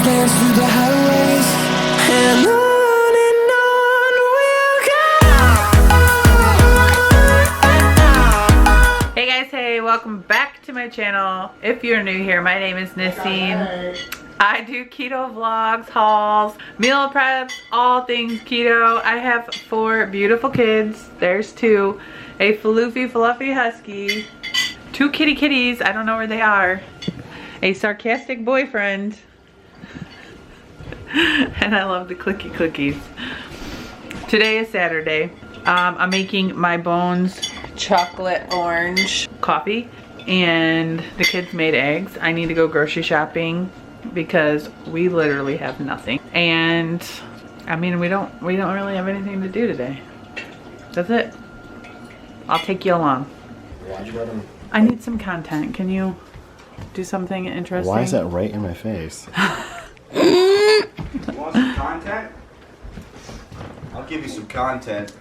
dance through the highways, and on we'll go. Hey guys, hey, welcome back to my channel. If you're new here, my name is Nacine. I do keto vlogs, hauls, meal preps, all things keto. I have 4 beautiful kids. There's 2. A floofy fluffy husky. 2 kitties, I don't know where they are. A sarcastic boyfriend. And I love the clicky cookies. Today is Saturday. I'm making my Bones chocolate orange coffee, and the kids made eggs. I need to go grocery shopping because we literally have nothing. And I mean, we don't really have anything to do today. That's it. I'll take you along. Why'd you let him? I need some content. Can you do something interesting? Why is that right in my face? You want some content? I'll give you some content.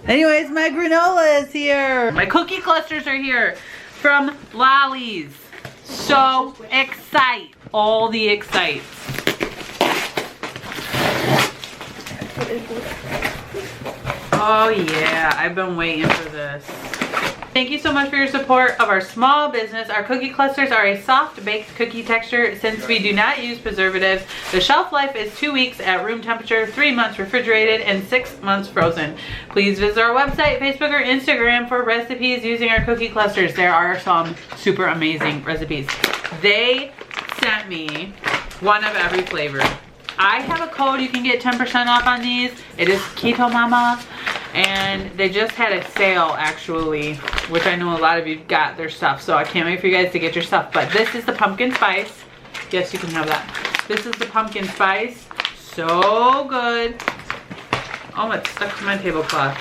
Anyways, my granola is here. My cookie clusters are here from Lollis. So excite. All the excites. Oh yeah, I've been waiting for this. Thank you so much for your support of our small business. Our cookie clusters are a soft baked cookie texture. Since we do not use preservatives, the shelf life is 2 weeks at room temperature, 3 months refrigerated, and 6 months frozen. Please visit our website, Facebook, or Instagram for recipes using our cookie clusters. There are some super amazing recipes. They sent me one of every flavor. I have a code, you can get 10% off on these. It is KETOMOMMA. And they just had a sale actually, which I know a lot of you got their stuff, so I can't wait for you guys to get your stuff. But this is the pumpkin spice. Yes, you can have that. This is the pumpkin spice. So good. Oh, it's stuck to my tablecloth.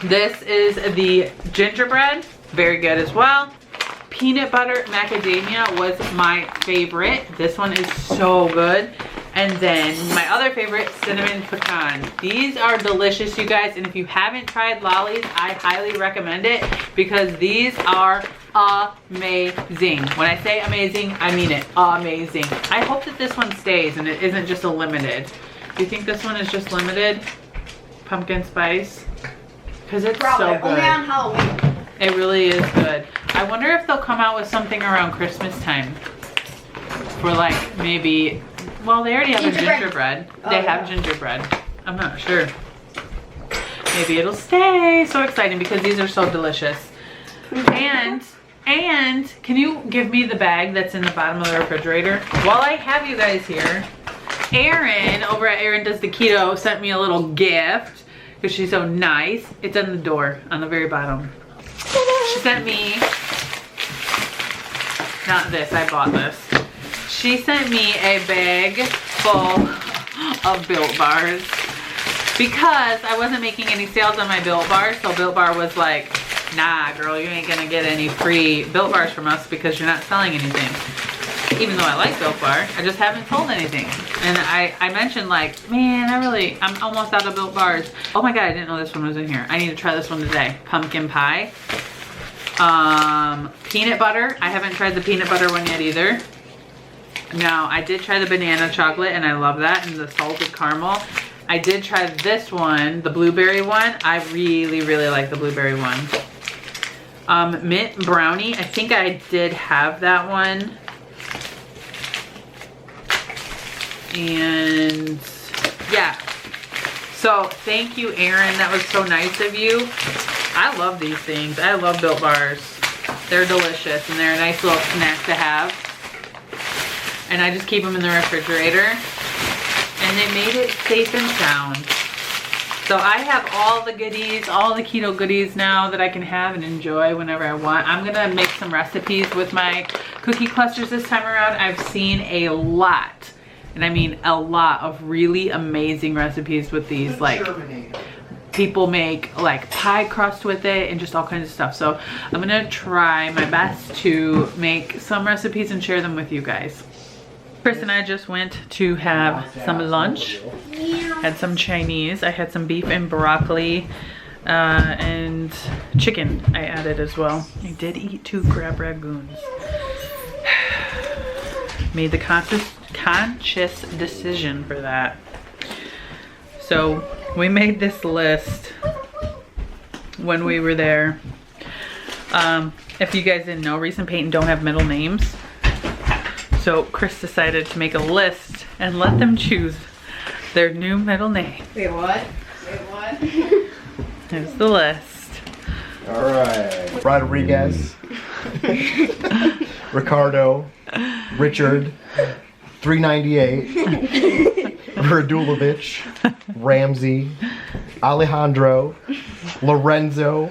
This is the gingerbread. Very good as well. Peanut butter macadamia was my favorite. This one is so good. And then my other favorite, cinnamon pecan. These are delicious, you guys. And if you haven't tried Lollis, I highly recommend it because these are amazing. When I say amazing, I mean it. Amazing. I hope that this one stays and it isn't just a limited. Do you think this one is just limited? Pumpkin spice? Because it's so good. Only on Halloween. It really is good. I wonder if they'll come out with something around Christmas time. For like maybe... Well, they already have a gingerbread. They have gingerbread. I'm not sure. Maybe it'll stay. So exciting because these are so delicious. And can you give me the bag that's in the bottom of the refrigerator? While I have you guys here, Erin over at Erin Does the Keto sent me a little gift because she's so nice. It's on the door on the very bottom. She sent me, not this, I bought this. She sent me a bag full of Built Bars because I wasn't making any sales on my Built Bars. So Built Bar was like, nah, girl, you ain't gonna get any free Built Bars from us because you're not selling anything. Even though I like Built Bar, I just haven't sold anything. And I mentioned like, man, I'm almost out of Built Bars. Oh my God, I didn't know this one was in here. I need to try this one today. Pumpkin pie. Peanut butter. I haven't tried the peanut butter one yet either. Now, I did try the banana chocolate and I love that, and the salted caramel. I did try this one, the blueberry one. I really, really like the blueberry one. Mint brownie. I think I did have that one. And yeah. So thank you, Erin. That was so nice of you. I love these things. I love Built Bars. They're delicious and they're a nice little snack to have. And I just keep them in the refrigerator. And they made it safe and sound. So I have all the goodies, all the keto goodies now that I can have and enjoy whenever I want. I'm gonna make some recipes with my cookie clusters this time around. I've seen a lot, and I mean a lot of really amazing recipes with these. Like people make like pie crust with it and just all kinds of stuff. So I'm gonna try my best to make some recipes and share them with you guys. Chris and I just went to have some lunch. Had some Chinese. I had some beef and broccoli. and chicken I added as well. I did eat 2 crab ragoons. Made the conscious decision for that. So we made this list when we were there. If you guys didn't know, Reese and Peyton don't have middle names. So Chris decided to make a list and let them choose their new middle name. Wait, what? Wait, what? Here's the list. All right. Rodriguez. Ricardo. Richard. 398. Radulovich. Ramsey. Alejandro. Lorenzo.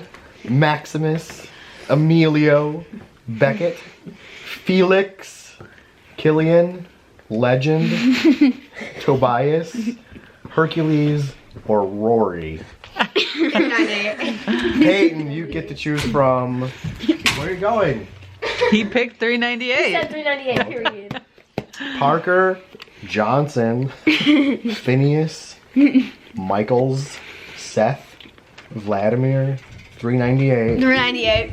Maximus. Emilio. Beckett. Felix. Killian. Legend. Tobias. Hercules. Or Rory. 398. Peyton, you get to choose from. Where are you going? He picked He 398. said 398, period. Parker, Johnson, Phineas, Michaels, Seth, Vladimir, 398, 398.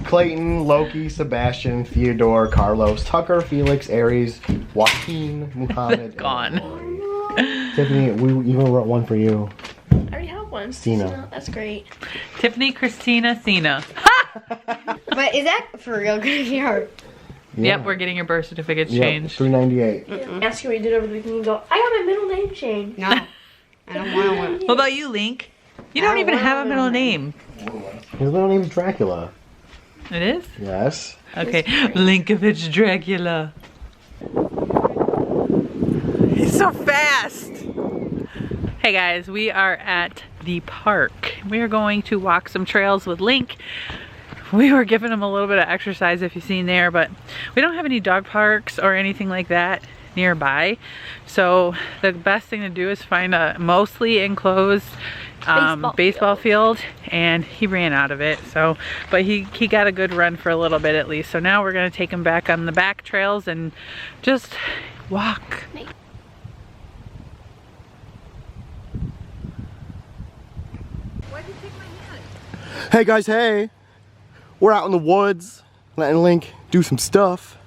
Clayton, Loki, Sebastian, Theodore, Carlos, Tucker, Felix, Aries, Joaquin, Muhammad. Gone. Tiffany, we even wrote one for you. I already have one. Cena. That's great. Tiffany Christina Cena. But is that for real gonna be hard? Yep, we're getting your birth certificates Yep, changed. 398. Ask you what you did over the weekend and go, I got my middle name changed. No. I don't want one. What about you, Link? You don't even have a middle name. His middle name is Dracula. It is? Yes. Okay. Linkovich Dracula. He's so fast. Hey guys, we are at the park. We are going to walk some trails with Link. We were giving him a little bit of exercise, if you've seen there, but we don't have any dog parks or anything like that nearby. So the best thing to do is find a mostly enclosed baseball field, and he ran out of it. So, but he got a good run for a little bit at least. So now we're gonna take him back on the back trails and just walk. Hey guys, hey. We're out in the woods, letting Link do some stuff.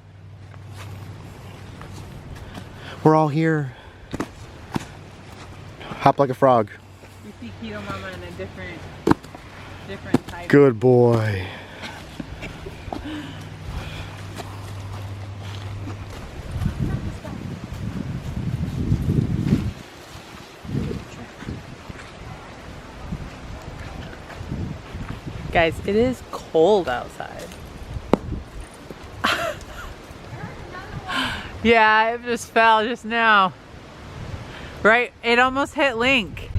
We're all here. Hop like a frog. You see KETOMOMMA in a different type. Good boy. Guys, it is cold outside. Yeah, it just fell just now. Right, it almost hit Link.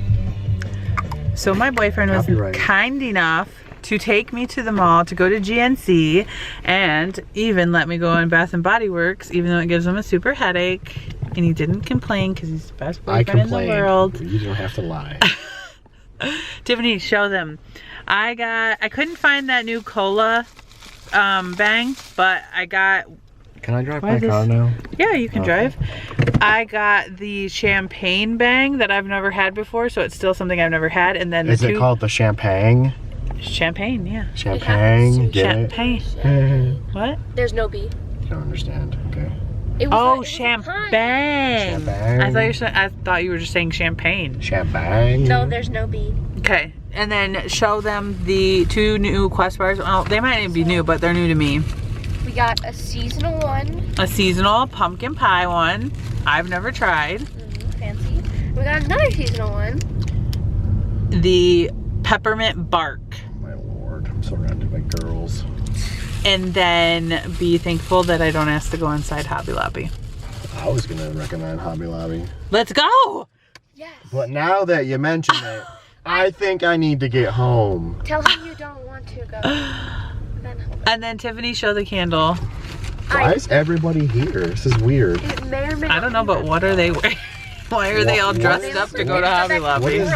So my boyfriend was Copyright. kind enough to take me to the mall to go to GNC and even let me go in Bath and Body Works, even though it gives him a super headache. And he didn't complain because he's the best boyfriend in the world. You don't have to lie. Tiffany, show them. I couldn't find that new cola bang, but I got. Can I drive Why my this- car now? Yeah, you can Okay. drive. I got the champagne bang that I've never had before, so it's still something I've never had. And then Is it called the champagne? champagne? Yeah. Champagne? Get Champagne. it? What? There's no B. You don't understand. Okay. It was Oh, it was a champagne. Champagne. I thought you were just saying champagne. Champagne? No, there's no B. Okay, and then show them the 2 new Quest bars. Well, they might even be new, but they're new to me. We got a seasonal one. A seasonal pumpkin pie one. I've never tried. Fancy. We got another seasonal one. The peppermint bark. My lord, I'm surrounded by girls. And then be thankful that I don't have to go inside Hobby Lobby. I was gonna recommend Hobby Lobby. Let's go! Yes. But now that you mention it, I think I need to get home. Tell him you don't want to go. Then And then Tiffany, show the candle. Why is everybody here? This is weird. it may or may I don't know, but what are they wearing? Why are they all What- dressed up to go to Hobby What Lobby? is-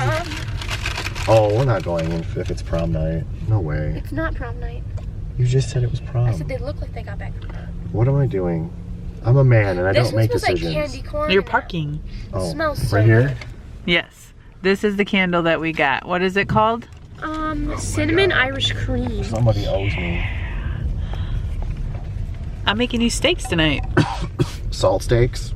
Oh, we're not going in if it's prom night. No way. It's not prom night. You just said it was I prom. said they look like they got back. What am I doing? I'm a man and I This don't one make smells decisions. like candy corn. You're parking. Oh, smells so right here? good. Yes. This is the candle that we got. What is it called? Cinnamon Irish cream. Somebody owes me. I'm making you steaks tonight. Salt steaks.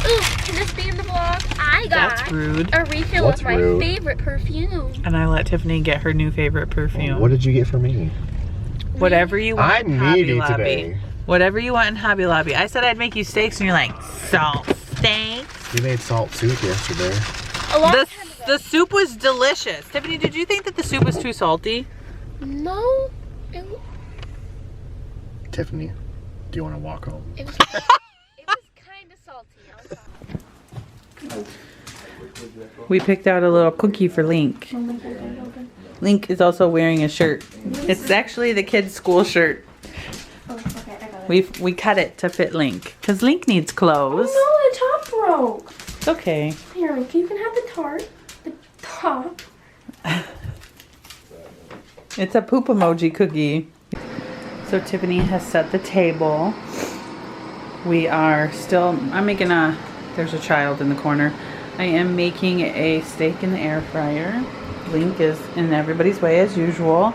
Ooh, can this be in the vlog? I got That's rude. a refill What's of my rude? favorite perfume. And I let Tiffany get her new favorite perfume. What did you get for me? Whatever you want I'm in Hobby needy Lobby. today. Whatever you want in Hobby Lobby. I said I'd make you steaks and you're like, salt steaks? You made salt soup yesterday. A long time ago. The soup was delicious. Tiffany, did you think that the soup was too salty? No, it Tiffany, do you want to walk home? was kind of salty. We picked out a little cookie for Link. Link is also wearing a shirt. It's actually the kid's school shirt. We cut it to fit Link because Link needs clothes. Oh no, the top broke. It's okay. Here, Link, you can have the top. It's a poop emoji cookie. So Tiffany has set the table. We are still, there's a child in the corner. I am making a steak in the air fryer. Link is in everybody's way as usual.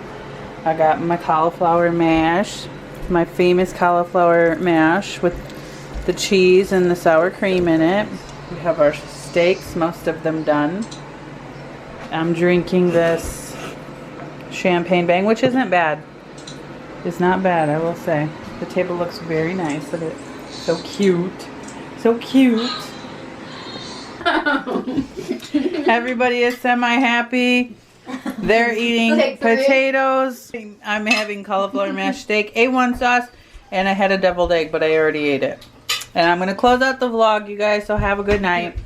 I got my cauliflower mash, my famous cauliflower mash with the cheese and the sour cream in it. We have our steaks, most of them done. I'm drinking this champagne bang, which isn't bad. It's not bad, I will say. The table looks very nice. Look at it. So cute. So cute. Everybody is semi-happy. They're eating potatoes. I'm having cauliflower mashed steak, A1 sauce, and I had a deviled egg, but I already ate it. And I'm going to close out the vlog, you guys, so have a good night.